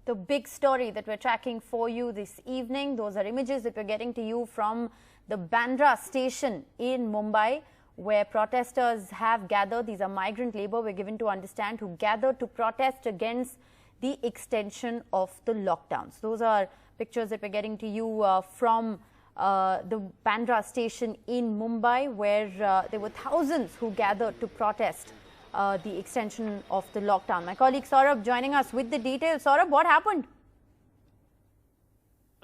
the big story that we're tracking for you this evening. Those are images that we're getting to you from the Bandra station in Mumbai, where protesters have gathered. These are migrant labor, we're given to understand, who gathered to protest against the extension of the lockdowns. Those are pictures that we're getting to you from the Bandra station in Mumbai, where there were thousands who gathered to protest the extension of the lockdown. My colleague Saurabh joining us with the details. Saurabh, what happened?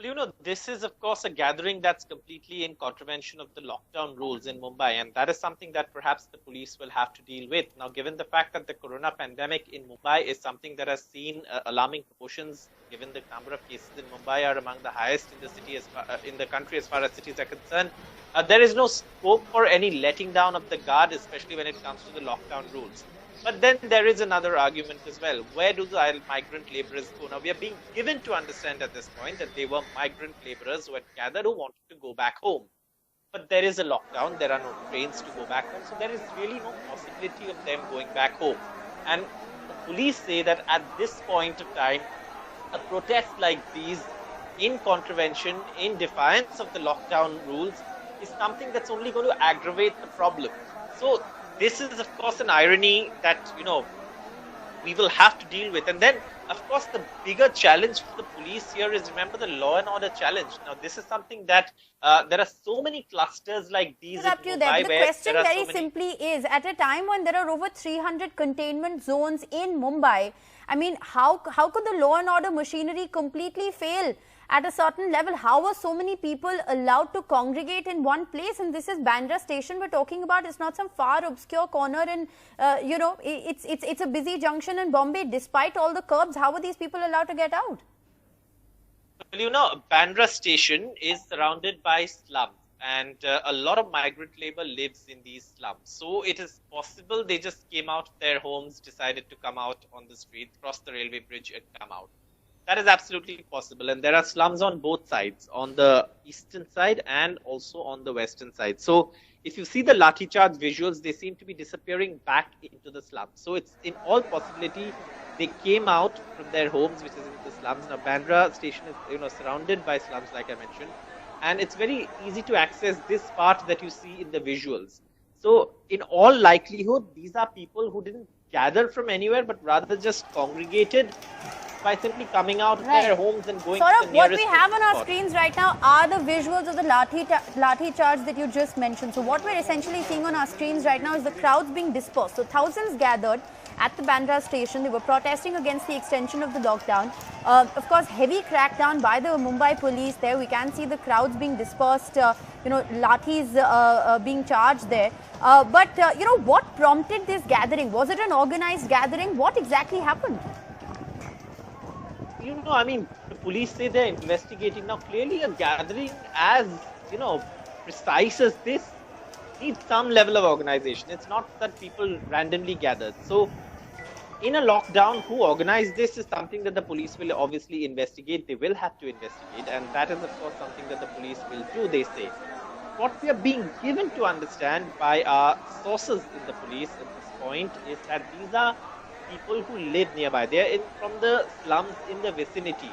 Well, this is, of course, a gathering that's completely in contravention of the lockdown rules in Mumbai, and that is something that perhaps the police will have to deal with. Now, given the fact that the corona pandemic in Mumbai is something that has seen alarming proportions, given the number of cases in Mumbai are among the highest in the city, in the country as far as cities are concerned, there is no scope for any letting down of the guard, especially when it comes to the lockdown rules. But then there is another argument as well. Where do the migrant laborers go? Now, we are being given to understand at this point that they were migrant laborers who had gathered, who wanted to go back home. But there is a lockdown. There are no trains to go back home. So there is really no possibility of them going back home. And the police say that at this point of time, a protest like these in contravention, in defiance of the lockdown rules, is something that's only going to aggravate the problem. So this is, of course, an irony that, we will have to deal with. And then, of course, the bigger challenge for the police here is, remember, the law and order challenge. Now, this is something that there are so many clusters like these in Mumbai. The question very simply is, at a time when there are over 300 containment zones in Mumbai, I mean, how could the law and order machinery completely fail at a certain level? How are so many people allowed to congregate in one place? And this is Bandra station we're talking about. It's not some far obscure corner in, it's a busy junction in Bombay. Despite all the curbs, how are these people allowed to get out? Well, Bandra station is surrounded by slums, and a lot of migrant labor lives in these slums. So it is possible they just came out of their homes, decided to come out on the street, cross the railway bridge and come out. That is absolutely possible. And there are slums on both sides, on the eastern side and also on the western side. So if you see the Lathi Charge visuals, they seem to be disappearing back into the slums. So it's in all possibility, they came out from their homes, which is in the slums. Now, Bandra station is surrounded by slums, like I mentioned. And it's very easy to access this part that you see in the visuals. So in all likelihood, these are people who didn't gather from anywhere, but rather just congregated by simply coming out of their homes and going to the nearest. What we have on our screens right now are the visuals of the Lathi Charge that you just mentioned. So what we're essentially seeing on our screens right now is the crowds being dispersed. So thousands gathered at the Bandra station. They were protesting against the extension of the lockdown. Of course, heavy crackdown by the Mumbai police there. We can see the crowds being dispersed, lathis being charged there. But what prompted this gathering? Was it an organized gathering? What exactly happened? The police say they're investigating. Now, clearly a gathering as, precise as this needs some level of organization. It's not that people randomly gathered. So, in a lockdown, who organized this is something that the police will obviously investigate. They will have to investigate. And that is, of course, something that the police will do, they say. What we are being given to understand by our sources in the police at this point is that these are people who live nearby. They are from the slums in the vicinity,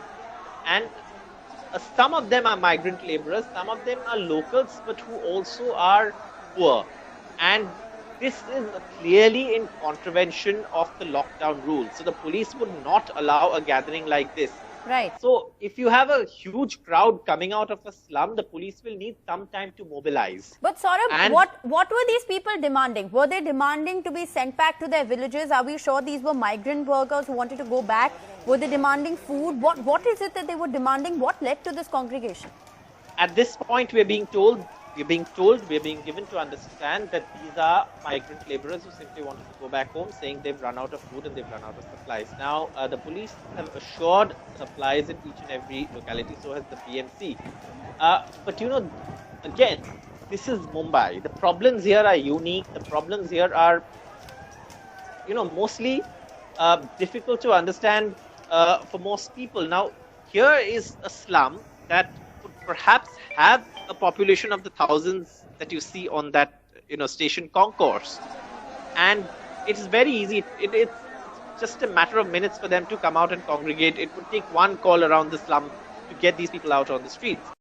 and some of them are migrant laborers, some of them are locals, but who also are poor. And this is clearly in contravention of the lockdown rules. So the police would not allow a gathering like this. Right. So if you have a huge crowd coming out of a slum, the police will need some time to mobilize. But Saurabh, what were these people demanding? Were they demanding to be sent back to their villages? Are we sure these were migrant workers who wanted to go back? Were they demanding food? What is it that they were demanding? What led to this congregation? At this point, we are being given to understand that these are migrant laborers who simply wanted to go back home, saying they've run out of food and they've run out of supplies. Now, the police have assured supplies in each and every locality, so has the PMC. But again, this is Mumbai. The problems here are unique. The problems here are, mostly difficult to understand for most people. Now, here is a slum that could perhaps have a population of the thousands that you see on that station concourse, and it's very easy. It's just a matter of minutes for them to come out and congregate. It would take one call around the slum to get these people out on the streets.